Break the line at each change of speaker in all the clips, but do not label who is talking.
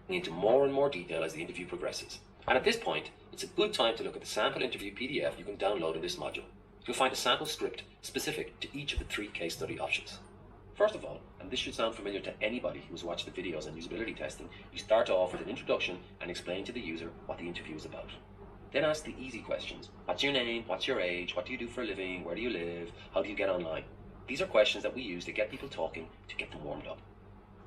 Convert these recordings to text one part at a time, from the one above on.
into more and more detail as the interview progresses. And at this point, it's a good time to look at the sample interview PDF you can download in this module. You'll find a sample script specific to each of the 3 case study options. First of all, and this should sound familiar to anybody who's watched the videos on usability testing, you start off with an introduction and explain to the user what the interview is about. Then ask the easy questions. What's your name? What's your age? What do you do for a living? Where do you live? How do you get online? These are questions that we use to get people talking, to get them warmed up.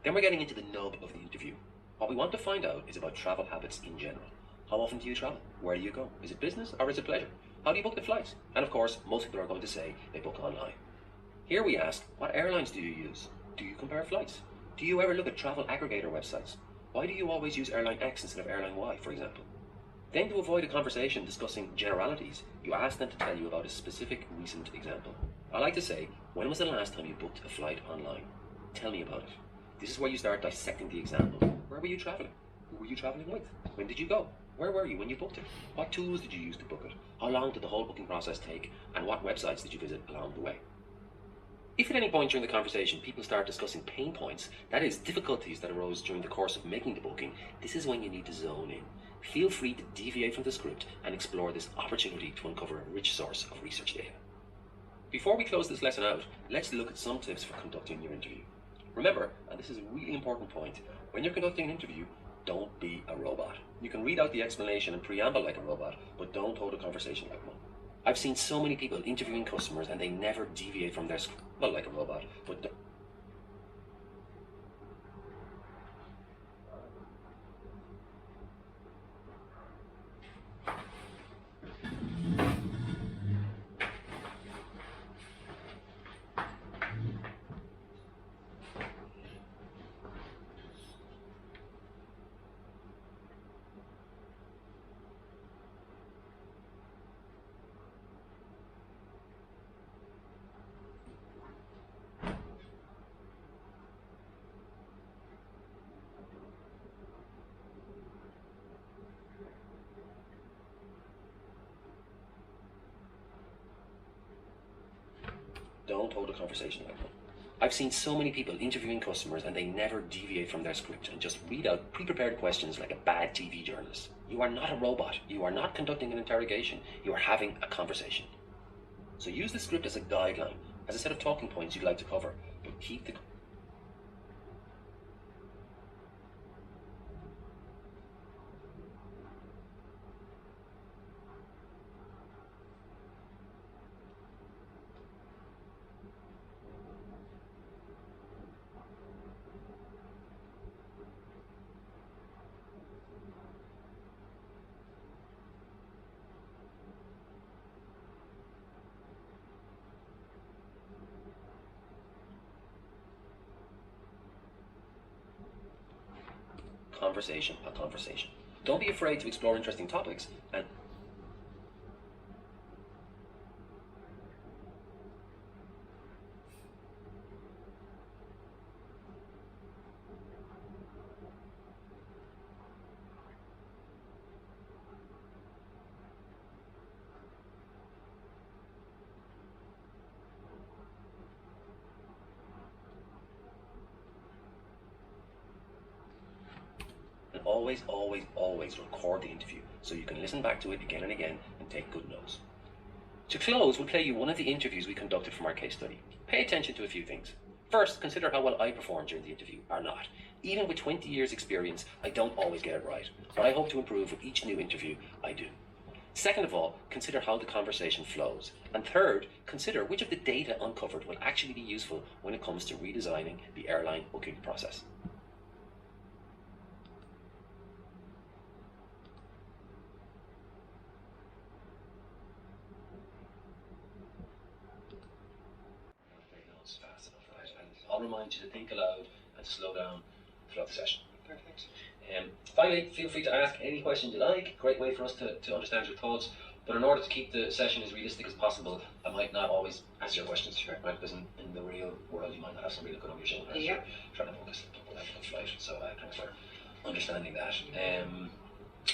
Then we're getting into the nub of the interview. What we want to find out is about travel habits in general. How often do you travel? Where do you go? Is it business or is it pleasure? How do you book the flights? And of course, most people are going to say they book online. Here we ask, what airlines do you use? Do you compare flights? Do you ever look at travel aggregator websites? Why do you always use airline X instead of airline Y, for example? Then to avoid a conversation discussing generalities, you ask them to tell you about a specific recent example. I like to say, when was the last time you booked a flight online? Tell me about it. This is where you start dissecting the example. Where were you traveling? Who were you traveling with? When did you go? Where were you when you booked it? What tools did you use to book it? How long did the whole booking process take? And what websites did you visit along the way? If at any point during the conversation people start discussing pain points, that is, difficulties that arose during the course of making the booking, this is when you need to zone in. Feel free to deviate from the script and explore this opportunity to uncover a rich source of research data. Before we close this lesson out, let's look at some tips for conducting your interview. Remember, and this is a really important point, when you're conducting an interview, don't be a robot. You can read out the explanation and preamble like a robot, but don't hold a conversation like one. I've seen so many people interviewing customers and they never deviate from their script, well, like a robot, but don't hold a conversation like one. I've seen so many people interviewing customers and they never deviate from their script and just read out pre-prepared questions like a bad TV journalist. You are not a robot. You are not conducting an interrogation. You are having a conversation. So use the script as a guideline, as a set of talking points you'd like to cover, but keep the conversation a conversation. Don't be afraid to explore interesting topics and always record the interview so you can listen back to it again and again and take good notes. To close, we'll play you one of the interviews we conducted from our case study. Pay attention to a few things. First, consider how well I performed during the interview or not. Even with 20 years experience, I don't always get it right, but I hope to improve with each new interview I do. Second of all, consider how the conversation flows. And third, consider which of the data uncovered will actually be useful when it comes to redesigning the airline booking process. Fast enough, right? And I'll remind you to think aloud and to slow down throughout the session. Perfect. Finally, feel free to ask any questions you like. Great way for us to understand your thoughts. But in order to keep the session as realistic as possible, I might not always answer your questions, right? Because in the real world, you might not have somebody look on your shoulder as you're trying to focus on the flight. So thanks for understanding that.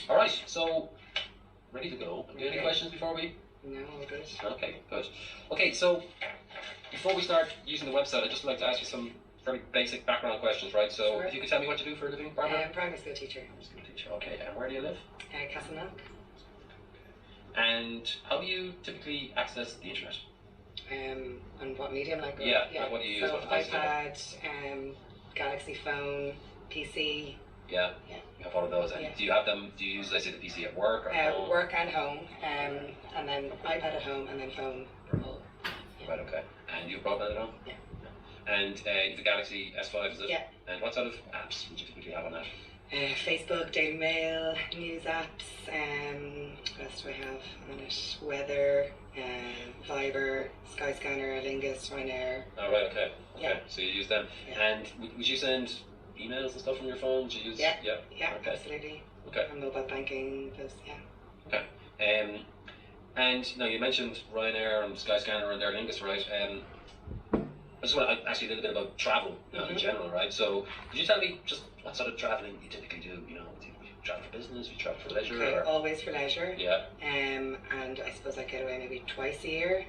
All right, so ready to go. Do you have any questions before we?
No, all good.
Okay, good. Okay, so before we start using the website, I'd just like to ask you some very basic background questions, right? So
Sure.
if you could tell me what you do for a living, Barbara?
Primary school teacher.
School teacher. Okay, and where do you live?
Castleknock.
And how do you typically access the internet?
On what medium? Like
like what do you use?
So
What devices do you have?
iPad, Galaxy phone, PC.
Yeah.
Yeah.
You have all of those. And
Yeah.
do you have them? Do you use, let's say, the PC at work or at home?
Work and home, and then iPad at home, and then phone from home.
Right. Okay. And you have broadband at home?
Yeah.
And you have the Galaxy S5, is it?
Yeah.
And what sort of apps would you typically have on that?
Facebook, Daily Mail, news apps. What else do I have on it? Weather, Viber, Skyscanner, Lingus, Ryanair.
Oh, right. Okay. Okay.
Yeah.
So you use them.
Yeah.
And would you send emails and stuff from your phone? Do you use?
Yeah.
Yeah.
Yeah,
Okay.
absolutely.
Okay.
And mobile banking, those, yeah.
And now you mentioned Ryanair and Skyscanner and Aer Lingus, right? I just want to ask you a little bit about travel in general, right? So could you tell me just what sort of traveling you typically do? You know, do you travel for business? Do you travel for leisure?
Okay,
Or?
always for leisure.
Yeah.
And I suppose I get away maybe twice a year.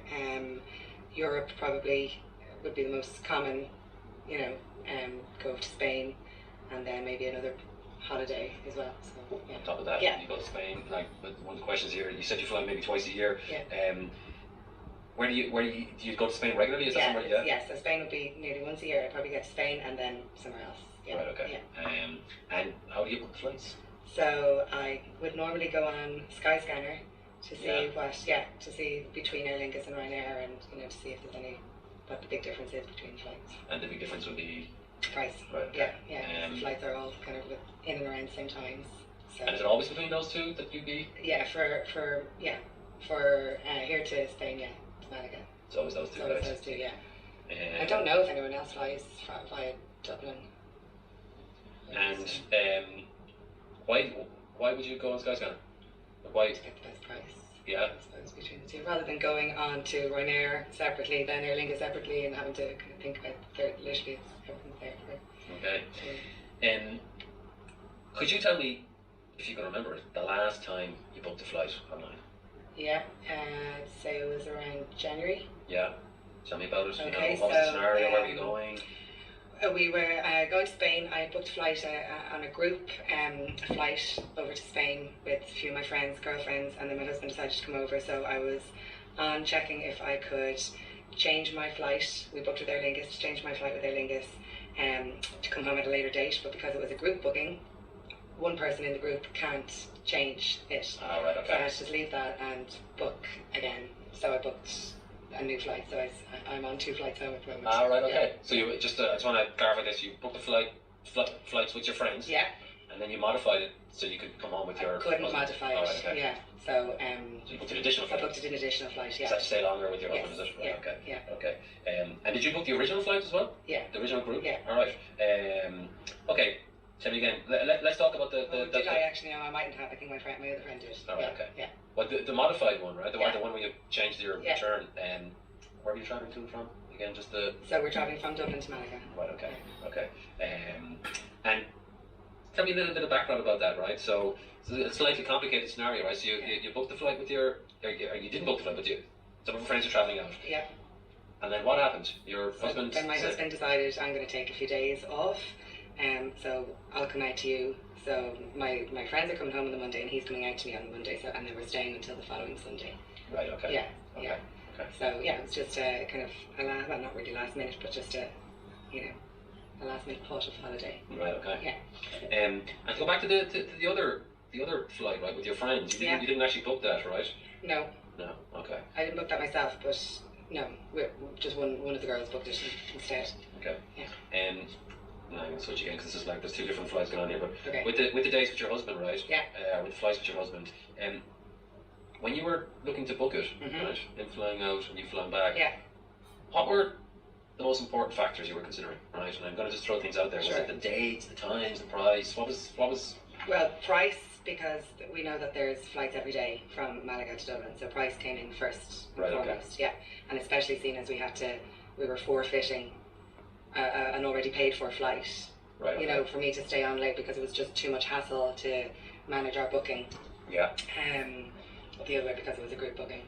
Europe probably would be the most common, you know, go to Spain, and then maybe another holiday as well. So yeah.
On top of that,
Yeah.
you go to Spain. Like, but one of the questions here, you said you fly maybe twice a year.
Yeah.
Where do you go to Spain regularly? Is that
Yeah,
somewhere? Yeah.
yeah. So Spain would be nearly once a year. I'd probably get to Spain and then somewhere else. Yeah.
Right. Okay.
Yeah.
And how do you book the flights?
So I would normally go on Skyscanner to see
Yeah.
to see between Aer Lingus and Ryanair, and you know, to see if there's what the big difference is between flights.
And the big difference would be.
Price.
Right. Okay.
Yeah, yeah.
Um,
Flights are all kind of in and around the same times. So
And is it always between those two that you'd be?
yeah, for here to Spain, yeah, to Malaga.
It's always those two.
So
Right?
those two, yeah. I
Um,
don't know if anyone else flies via Dublin.
And why would you go on Skyscanner? Why?
To get the best price.
Yeah.
I suppose between the two, rather than going on to Ryanair separately, then Aer Lingus separately, and having to kind of think about literally everything's there for.
Okay.
So,
Could you tell me, if you can remember it, the last time you booked a flight online?
yeah, I'd say it was around January.
Yeah. Tell me about it.
Okay,
what was the
so,
scenario? Where were you going?
We were going to Spain. I booked a flight on a group flight over to Spain with a few of my friends, girlfriends, and then my husband decided to come over. So I was on checking if I could change my flight. We booked with Aer Lingus to change my flight with Aer Lingus to come home at a later date. But because it was a group booking, one person in the group can't change it.
Oh, right,
So I
okay.
had to just leave that and book again. So I booked a new flight. So I'm on 2 flights home at the moment.
Ah, right, okay.
Yeah.
So you just, I just want to clarify this. You booked the flights with your friends,
Yeah.
and then you modified it so you could come home with your
I couldn't
husband.
modify
Oh,
it.
right, okay.
Yeah. So
So you booked an additional
I
flight.
booked an additional flight.
Is
Yeah.
that to stay longer with your
Yes,
husband, is it? Right,
yeah,
okay.
yeah.
Okay. And did you book the original flight as well?
Yeah.
The original group?
Yeah.
All right. Okay. Tell me again. Let's talk about the
Did I actually know? I mightn't have. I think my other friend did.
All right,
Yeah.
okay.
Yeah.
Well, the modified one, right? The
Yeah.
one where you changed your
Yeah.
return. Where are you traveling to and from? Again, just the.
So we're traveling from Dublin to Malaga.
Right. Okay. Okay. And tell me a little bit of background about that, right? So it's a slightly complicated scenario, right? So you booked the flight with or you didn't book the flight, but some of your friends are traveling out.
Yeah.
And then what happened? Your
So
husband.
then my
said-
husband decided I'm going to take a few days off. So I'll come out to you. So my friends are coming home on the Monday, and he's coming out to me on the Monday. So and then we're staying until the following Sunday.
Right. Okay.
Yeah.
Okay.
Yeah.
Okay.
So yeah, it was just kind of well, not really last minute, but just a last minute thought of holiday.
Right. Okay.
Yeah.
And to go back to the other flight, right, with your friends. You didn't actually book that, right?
No,
No. Okay.
I didn't book that myself, but no, just one of the girls booked it instead.
Okay.
Yeah.
No, I'm gonna switch again because there's 2 different flights going on here. But
Okay.
with the dates with your husband, right?
Yeah.
With the flights with your husband, when you were looking to book it,
Mhm.
right, him flying out and you flying back,
Yeah.
what were the most important factors you were considering, right? And I'm going to just throw things out there. Was
Sure.
it the dates, the times, the price? What was?
Well, price, because we know that there's flights every day from Malaga to Dublin, so price came in first and
Right, okay.
foremost. Yeah, and especially seeing as we were forfeiting an already paid for flight.
Right.
You know, for me to stay on late because it was just too much hassle to manage our booking.
Yeah.
The other way because it was a group booking.